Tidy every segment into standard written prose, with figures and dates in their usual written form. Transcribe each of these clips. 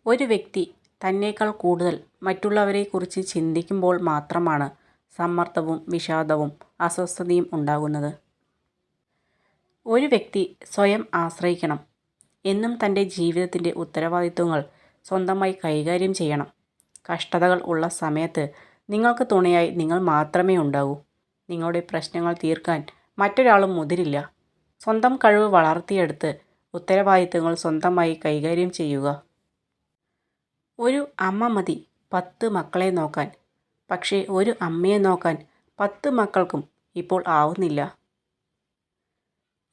ഒരു വ്യക്തി തന്നേക്കാൾ കൂടുതൽ മറ്റുള്ളവരെക്കുറിച്ച് ചിന്തിക്കുമ്പോൾ മാത്രമാണ് സമ്മർദ്ദവും വിഷാദവും അസ്വസ്ഥതയും ഉണ്ടാകുന്നത്. ഒരു വ്യക്തി സ്വയം ആശ്രയിക്കണം. എന്നും തൻ്റെ ജീവിതത്തിൻ്റെ ഉത്തരവാദിത്വങ്ങൾ സ്വന്തമായി കൈകാര്യം ചെയ്യണം. കഷ്ടതകൾ ഉള്ള സമയത്ത് നിങ്ങൾക്ക് തുണയായി നിങ്ങൾ മാത്രമേ ഉണ്ടാകൂ. നിങ്ങളുടെ പ്രശ്നങ്ങൾ തീർക്കാൻ മറ്റൊരാളും മുതിരില്ല. സ്വന്തം കഴിവ് വളർത്തിയെടുത്ത് ഉത്തരവാദിത്തങ്ങൾ സ്വന്തമായി കൈകാര്യം ചെയ്യുക. ഒരു അമ്മ മതി 10 മക്കളെ നോക്കാൻ. പക്ഷേ ഒരു അമ്മയെ നോക്കാൻ 10 മക്കൾക്കും ഇപ്പോൾ ആവുന്നില്ല.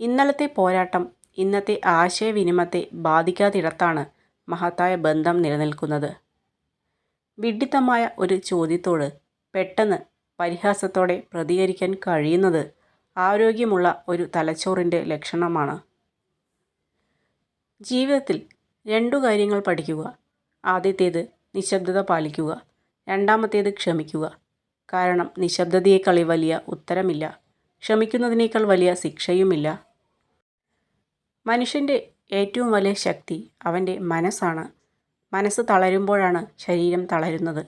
ഇന്നലത്തെ പോരാട്ടം ഇന്നത്തെ ആശയവിനിമയത്തെ ബാധിക്കാത്തിടത്താണ് മഹത്തായ ബന്ധം നിലനിൽക്കുന്നത്. വിഡ്ഢിത്തമായ ഒരു ചോദ്യത്തോട് പെട്ടെന്ന് പരിഹാസത്തോടെ പ്രതികരിക്കാൻ കഴിയുന്നത് ആരോഗ്യമുള്ള ഒരു തലച്ചോറിൻ്റെ ലക്ഷണമാണ്. ജീവിതത്തിൽ 2 കാര്യങ്ങൾ പഠിക്കുക. ആദ്യത്തേത് നിശബ്ദത പാലിക്കുക. രണ്ടാമത്തേത് ക്ഷമിക്കുക. കാരണം നിശബ്ദതയേക്കാൾ വലിയ ഉത്തരമില്ല. ക്ഷമിക്കുന്നതിനേക്കാൾ വലിയ ശിക്ഷയുമില്ല. മനുഷ്യൻ്റെ ഏറ്റവും വലിയ ശക്തി അവൻ്റെ മനസ്സാണ്. മനസ്സ് തളരുമ്പോഴാണ് ശരീരം തളരുന്നത്.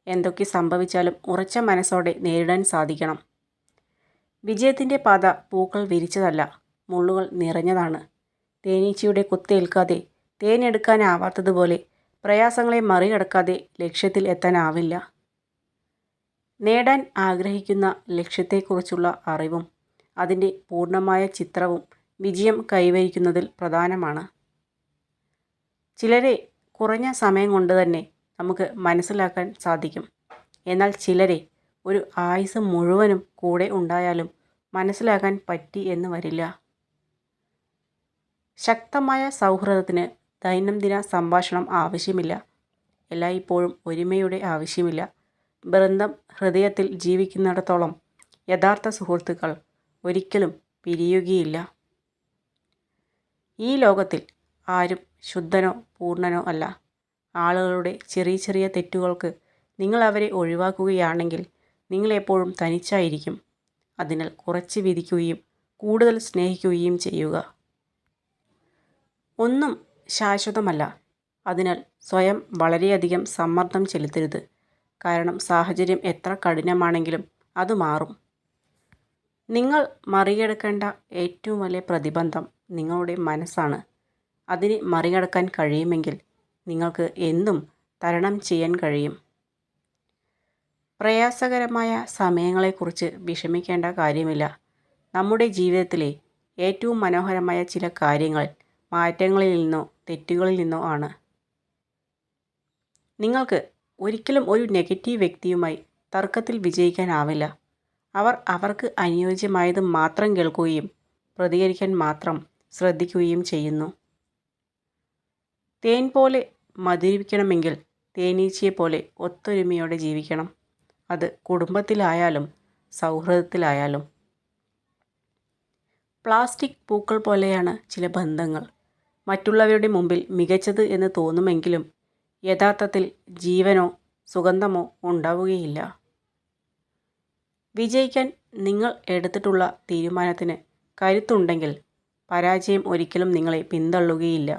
എന്തൊക്കെ സംഭവിച്ചാലും ഉറച്ച മനസ്സോടെ നേരിടാൻ സാധിക്കണം. വിജയത്തിൻ്റെ പാത പൂക്കൾ വിരിച്ചതല്ല, മുള്ളുകൾ നിറഞ്ഞതാണ്. തേനീച്ചയുടെ കുത്തേൽക്കാതെ തേനെടുക്കാനാവാത്തതുപോലെ പ്രയാസങ്ങളെ മറികടക്കാതെ ലക്ഷ്യത്തിൽ എത്താനാവില്ല. നേടാൻ ആഗ്രഹിക്കുന്ന ലക്ഷ്യത്തെക്കുറിച്ചുള്ള അറിവും അതിൻ്റെ പൂർണ്ണമായ ചിത്രവും വിജയം കൈവരിക്കുന്നതിൽ പ്രധാനമാണ്. ചിലരെ കുറഞ്ഞ സമയം കൊണ്ട് തന്നെ നമുക്ക് മനസ്സിലാക്കാൻ സാധിക്കും. എന്നാൽ ചിലരെ ഒരു ആയുസ്സ് മുഴുവനും കൂടെ ഉണ്ടായാലും മനസ്സിലാക്കാൻ പറ്റി എന്ന് വരില്ല. ശക്തമായ സൗഹൃദത്തിന് ദൈനംദിന സംഭാഷണം ആവശ്യമില്ല. എല്ലായ്പ്പോഴും ഒരുമയുടെ ആവശ്യമില്ല. ബന്ധം ഹൃദയത്തിൽ ജീവിക്കുന്നിടത്തോളം യഥാർത്ഥ സുഹൃത്തുക്കൾ ഒരിക്കലും പിരിയുകയില്ല. ഈ ലോകത്തിൽ ആരും ശുദ്ധനോ പൂർണ്ണനോ അല്ല. ആളുകളുടെ ചെറിയ ചെറിയ തെറ്റുകൾക്ക് നിങ്ങൾ അവരെ ഒഴിവാക്കുകയാണെങ്കിൽ നിങ്ങൾ എപ്പോഴും തനിച്ചായിരിക്കും. അതിനാൽ കുറച്ച് വിധിക്കുകയും കൂടുതൽ സ്നേഹിക്കുകയും ചെയ്യുക. ഒന്നും ശാശ്വതമല്ല. അതിനാൽ സ്വയം വളരെയധികം സമ്മർദ്ദം ചെലുത്തരുത്. കാരണം സാഹചര്യം എത്ര കഠിനമാണെങ്കിലും അത് മാറും. നിങ്ങൾ മറികടക്കേണ്ട ഏറ്റവും വലിയ പ്രതിബന്ധം നിങ്ങളുടെ മനസ്സാണ്. അതിനെ മറികടക്കാൻ കഴിയുമെങ്കിൽ നിങ്ങൾക്ക് എന്തും തരണം ചെയ്യാൻ കഴിയും. പ്രയാസകരമായ സമയങ്ങളെക്കുറിച്ച് വിഷമിക്കേണ്ട കാര്യമില്ല. നമ്മുടെ ജീവിതത്തിലെ ഏറ്റവും മനോഹരമായ ചില കാര്യങ്ങൾ മാറ്റങ്ങളിൽ നിന്നോ തെറ്റുകളിൽ നിന്നോ ആണ്. നിങ്ങൾക്ക് ഒരിക്കലും ഒരു നെഗറ്റീവ് വ്യക്തിയുമായി തർക്കത്തിൽ വിജയിക്കാനാവില്ല. അവർ അവർക്ക് അനുയോജ്യമായത് മാത്രം കേൾക്കുകയും പ്രതികരിക്കാൻ മാത്രം ശ്രദ്ധിക്കുകയും ചെയ്യുന്നു. തേൻ പോലെ മധുരിക്കണമെങ്കിൽ തേനീച്ചയെപ്പോലെ ഒത്തൊരുമയോടെ ജീവിക്കണം. അത് കുടുംബത്തിലായാലും സൗഹൃദത്തിലായാലും. പ്ലാസ്റ്റിക് പൂക്കൾ പോലെയാണ് ചില ബന്ധങ്ങൾ. മറ്റുള്ളവരുടെ മുമ്പിൽ മികച്ചത് എന്ന് തോന്നുമെങ്കിലും യഥാർത്ഥത്തിൽ ജീവനോ സുഗന്ധമോ ഉണ്ടാവുകയില്ല. വിജയിക്കാൻ നിങ്ങൾ എടുത്തിട്ടുള്ള തീരുമാനത്തിന് കരുത്തുണ്ടെങ്കിൽ പരാജയം ഒരിക്കലും നിങ്ങളെ പിന്തള്ളുകയില്ല.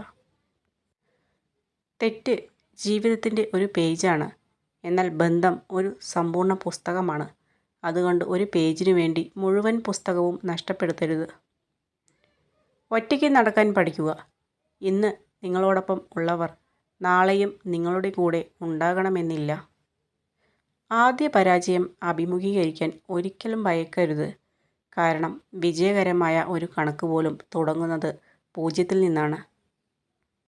തെറ്റ് ജീവിതത്തിൻ്റെ ഒരു പേജാണ്. എന്നാൽ ബന്ധം ഒരു സമ്പൂർണ്ണ പുസ്തകമാണ്. അതുകൊണ്ട് ഒരു പേജിനു വേണ്ടി മുഴുവൻ പുസ്തകവും നഷ്ടപ്പെടുത്തരുത്. ഒറ്റയ്ക്ക് നടക്കാൻ പഠിക്കുക. ഇന്ന് നിങ്ങളോടൊപ്പം ഉള്ളവർ നാളെയും നിങ്ങളുടെ കൂടെ ഉണ്ടാകണമെന്നില്ല. ആദ്യ പരാജയം അഭിമുഖീകരിക്കാൻ ഒരിക്കലും ഭയക്കരുത്. കാരണം വിജയകരമായ ഒരു കണക്ക് പോലും തുടങ്ങുന്നത് 0 നിന്നാണ്.